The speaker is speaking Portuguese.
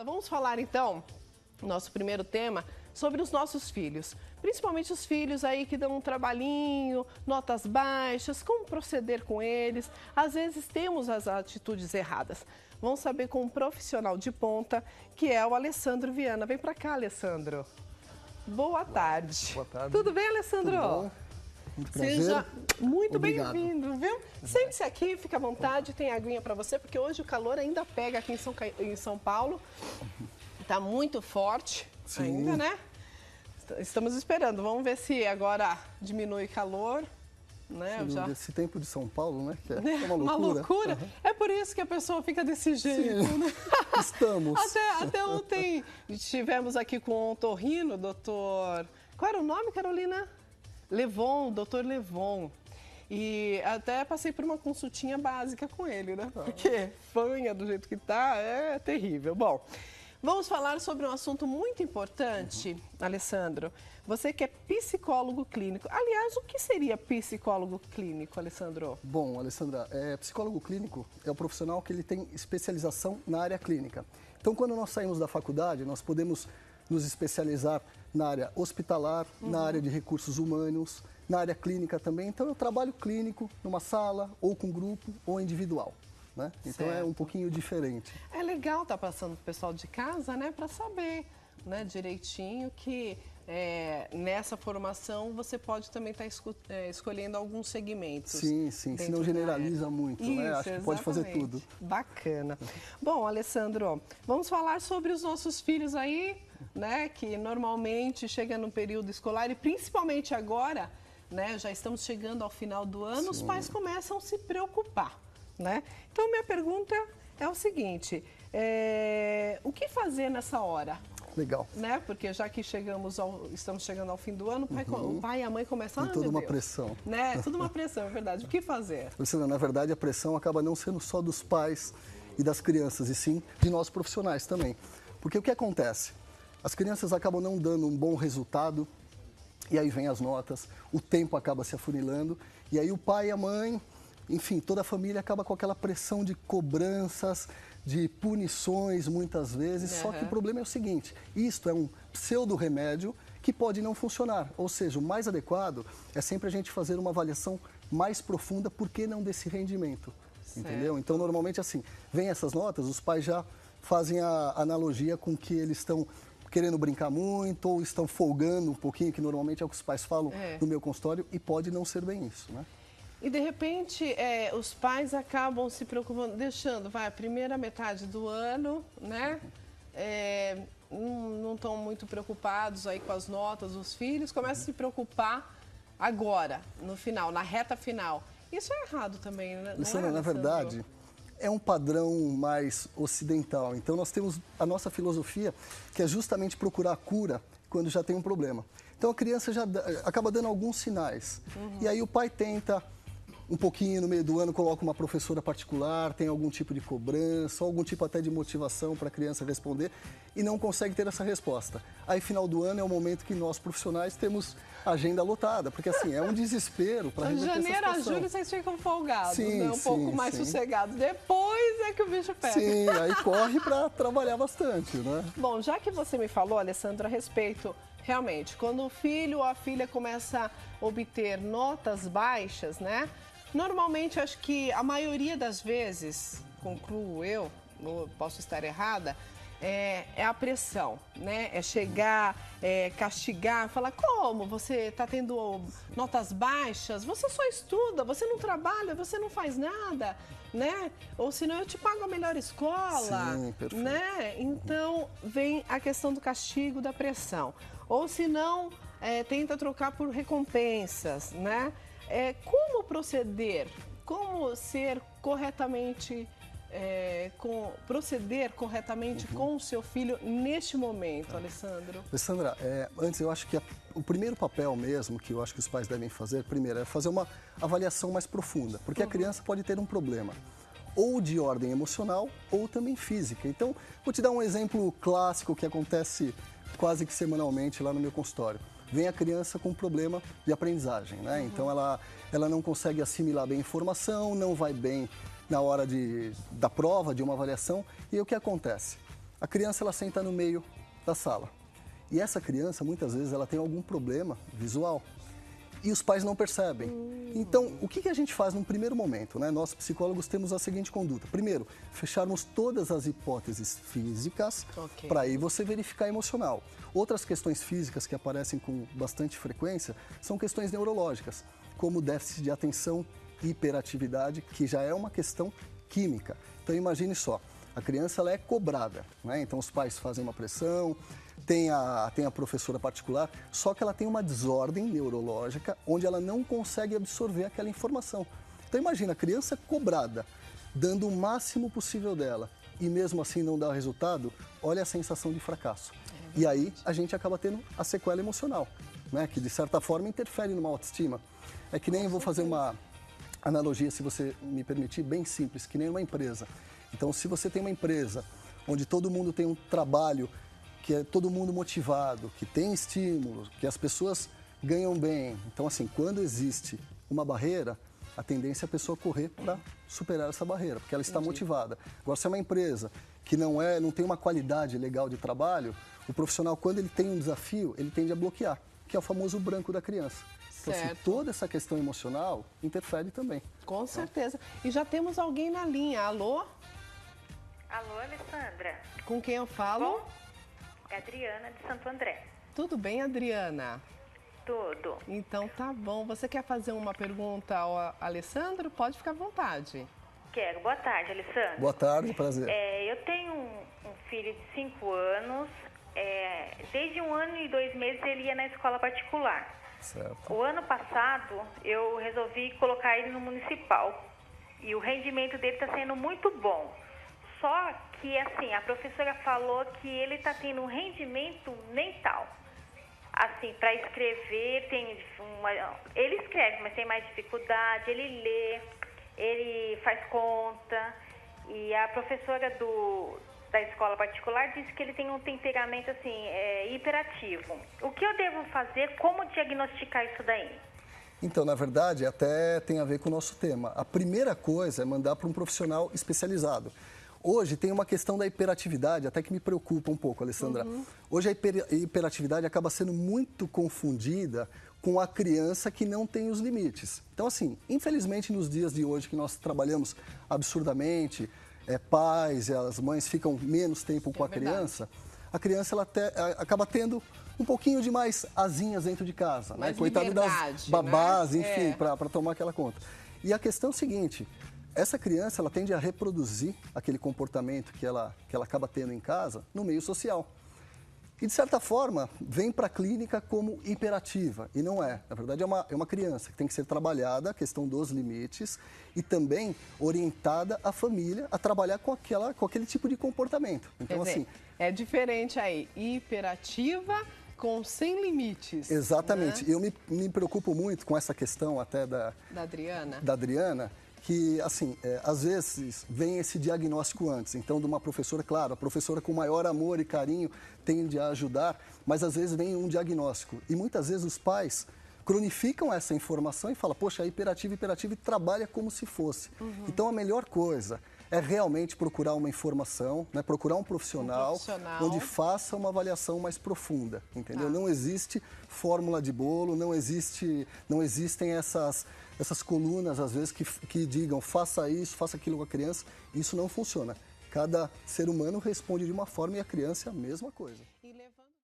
Vamos falar então, nosso primeiro tema, sobre os nossos filhos. Principalmente os filhos aí que dão um trabalhinho, notas baixas, como proceder com eles. Às vezes temos as atitudes erradas. Vamos saber com um profissional de ponta, que é o Alessandro Viana. Vem pra cá, Alessandro. Boa tarde. Boa tarde. Tudo bem, Alessandro? Tudo bom? Muito prazer. Seja muito Obrigado. bem-vindo, viu? Sente-se aqui, fica à vontade, tem aguinha para você, porque hoje o calor ainda pega aqui em São Paulo. Tá muito forte. Sim. Ainda, né? Estamos esperando. Vamos ver se agora diminui o calor. Né? Esse tempo de São Paulo, né? Que é uma uma loucura. Uhum. É por isso que a pessoa fica desse jeito, Sim. né? Estamos. Até ontem estivemos aqui com o otorrino, doutor... Qual era o nome, Carolina? Levon, doutor Levon. E até passei por uma consultinha básica com ele, né? Porque fanha do jeito que tá é terrível. Bom, vamos falar sobre um assunto muito importante, Alessandro. Você que é psicólogo clínico. Aliás, o que seria psicólogo clínico, Alessandro? Bom, Alessandra, psicólogo clínico é o profissional que ele tem especialização na área clínica. Então, quando nós saímos da faculdade, nós podemos nos especializar na área hospitalar, na área de recursos humanos, na área clínica também. Então, eu trabalho clínico numa sala, ou com grupo, ou individual. Né? Então, é um pouquinho diferente. É legal estar passando para o pessoal de casa, né, para saber, né, direitinho que nessa formação você pode também estar escolhendo alguns segmentos. Sim, sim, se não generaliza muito, isso, né? Acho que pode fazer tudo. Bacana. Bom, Alessandro, vamos falar sobre os nossos filhos aí, né, que normalmente chegam no período escolar e principalmente agora, né, já estamos chegando ao final do ano, sim, os pais começam a se preocupar, né? Então, minha pergunta é o seguinte, o que fazer nessa hora? Legal. Né? Porque já que estamos chegando ao fim do ano, o pai e a mãe começam a... Toda uma pressão. Né? Tudo uma pressão, é verdade. O que fazer? Luciana, na verdade, a pressão acaba não sendo só dos pais e das crianças, e sim de nós profissionais também. Porque o que acontece? As crianças acabam não dando um bom resultado, e aí vem as notas, o tempo acaba se afunilando, e aí o pai e a mãe, enfim, toda a família acaba com aquela pressão de cobranças, de punições muitas vezes, só que o problema é o seguinte, isto é um pseudo-remédio que pode não funcionar, ou seja, o mais adequado é sempre a gente fazer uma avaliação mais profunda, por que não desse rendimento, entendeu? Então, normalmente assim, vem essas notas, os pais já fazem a analogia com que eles estão querendo brincar muito ou estão folgando um pouquinho, que normalmente é o que os pais falam no meu consultório, e pode não ser bem isso, né? E, de repente, os pais acabam se preocupando, deixando, a primeira metade do ano, né? Não estão muito preocupados aí com as notas dos filhos, começam a se preocupar agora, no final, na reta final. Isso é errado também, né? Luciana, na verdade, é um padrão mais ocidental. Então, nós temos a nossa filosofia, que é justamente procurar a cura quando já tem um problema. Então, a criança já acaba dando alguns sinais. E aí o pai tenta... um pouquinho no meio do ano, coloca uma professora particular, tem algum tipo de cobrança, algum tipo até de motivação para a criança responder e não consegue ter essa resposta. Aí, final do ano é o momento que nós, profissionais, temos agenda lotada, porque assim, é um desespero para resolver essa situação. De janeiro a julho vocês ficam folgados, sim, né? Um pouco mais sossegados. Depois é que o bicho pega. Sim, aí corre para trabalhar bastante, né? Bom, já que você me falou, Alessandra, a respeito... Realmente, quando o filho ou a filha começa a obter notas baixas, né? Normalmente, acho que a maioria das vezes, concluo eu, posso estar errada, é a pressão, né? É chegar, castigar, falar, como você está tendo notas baixas? Você só estuda, você não trabalha, você não faz nada, né? Ou senão eu te pago a melhor escola, sim, perfeito, né? Então, vem a questão do castigo, da pressão. Ou se não, tenta trocar por recompensas, né? Como proceder? Como ser corretamente, proceder corretamente com o seu filho neste momento, Alessandro? Alessandra, antes eu acho que o primeiro papel mesmo que eu acho que os pais devem fazer, primeiro, é fazer uma avaliação mais profunda, porque a criança pode ter um problema, ou de ordem emocional, ou também física. Então, vou te dar um exemplo clássico que acontece quase que semanalmente lá no meu consultório. Vem a criança com um problema de aprendizagem, né? Então, ela não consegue assimilar bem a informação, não vai bem na hora da prova, de uma avaliação. E aí, o que acontece? A criança ela senta no meio da sala. E essa criança, muitas vezes, ela tem algum problema visual. E os pais não percebem. Então, o que a gente faz num primeiro momento, né? Nós, psicólogos, temos a seguinte conduta. Primeiro, fecharmos todas as hipóteses físicas para aí você verificar emocional. Outras questões físicas que aparecem com bastante frequência são questões neurológicas, como déficit de atenção e hiperatividade, que já é uma questão química. Então, imagine só, a criança ela é cobrada, né? Então, os pais fazem uma pressão, tem a professora particular, só que ela tem uma desordem neurológica onde ela não consegue absorver aquela informação. Então imagina, a criança cobrada, dando o máximo possível dela e mesmo assim não dá o resultado, olha a sensação de fracasso. E aí a gente acaba tendo a sequela emocional, né? Que de certa forma interfere numa autoestima. É que nem eu vou fazer uma analogia, se você me permitir, bem simples, que nem uma empresa. Então se você tem uma empresa onde todo mundo tem um trabalho, que é todo mundo motivado, que tem estímulo, que as pessoas ganham bem. Então, assim, quando existe uma barreira, a tendência é a pessoa correr para superar essa barreira, porque ela está motivada. Agora, se é uma empresa que não tem uma qualidade legal de trabalho, o profissional, quando ele tem um desafio, ele tende a bloquear, que é o famoso branco da criança. Então, assim, toda essa questão emocional interfere também. Com certeza. E já temos alguém na linha. Alô? Alô, Alessandra. Com quem eu falo? Bom? Adriana, de Santo André. Tudo bem, Adriana? Tudo. Então tá bom. Você quer fazer uma pergunta ao Alessandro? Pode ficar à vontade. Quero. Boa tarde, Alessandro. Boa tarde, prazer. Eu tenho um filho de 5 anos. Desde 1 ano e 2 meses ele ia na escola particular. Certo. O ano passado eu resolvi colocar ele no municipal. E o rendimento dele está sendo muito bom. Só que, assim, a professora falou que ele está tendo um rendimento mental. Assim, para escrever, ele escreve, mas tem mais dificuldade, ele lê, ele faz conta. E a professora da escola particular disse que ele tem um temperamento, assim, hiperativo. O que eu devo fazer? Como diagnosticar isso daí? Então, na verdade, até tem a ver com o nosso tema. A primeira coisa é mandar para um profissional especializado. Hoje tem uma questão da hiperatividade, até que me preocupa um pouco, Alessandra. Hoje a hiperatividade acaba sendo muito confundida com a criança que não tem os limites. Então, assim, infelizmente nos dias de hoje que nós trabalhamos absurdamente, pais e as mães ficam menos tempo com a criança ela acaba tendo um pouquinho de mais asinhas dentro de casa. Mais né? Coitado liberdade, das babás, né? enfim, para tomar aquela conta. E a questão é o seguinte, essa criança ela tende a reproduzir aquele comportamento que ela acaba tendo em casa no meio social. E, de certa forma, vem para a clínica como hiperativa, e não é. Na verdade, é uma criança que tem que ser trabalhada, a questão dos limites, e também orientada a família a trabalhar com aquele tipo de comportamento. Então, assim... É diferente aí, hiperativa com sem limites. Exatamente. Né? Eu me preocupo muito com essa questão até da Adriana, que, assim, às vezes vem esse diagnóstico antes. Então, de uma professora, claro, a professora com maior amor e carinho tende a ajudar, mas às vezes vem um diagnóstico. E muitas vezes os pais cronificam essa informação e falam, poxa, hiperativo e trabalha como se fosse. Então, a melhor coisa é realmente procurar uma informação, né? Procurar um profissional onde faça uma avaliação mais profunda, entendeu? Não existe fórmula de bolo, não existem essas colunas, às vezes, que digam faça isso, faça aquilo com a criança. Isso não funciona. Cada ser humano responde de uma forma e a criança é a mesma coisa.